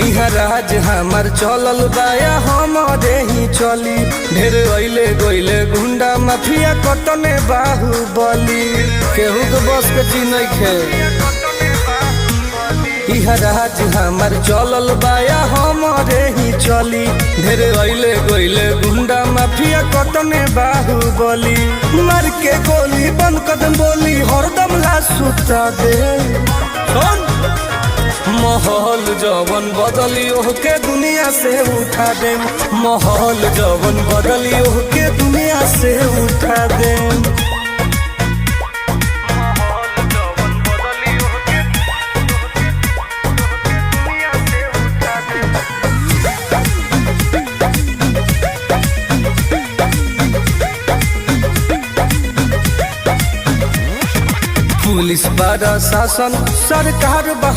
इहा राज हमार चलल बाया हमारे ही चली। ढेर अइले गइले गुंडा माफिया कटने बाहुबली, केहू के बस के चीज नइखे। इहा राज हमार चलल बाया हमारे ही चली। ढेर अइले गइले गुंडा माफिया कटने बाहुबली, मार के गोली बंद कदम बोली हरदम ला सुता दे। माहौल जवन बदली ओहके दुनिया से उठा दे। माहौल जवन बदली ओहके दुनिया से उठा दे। पुलिस प्रशासन सरकार बा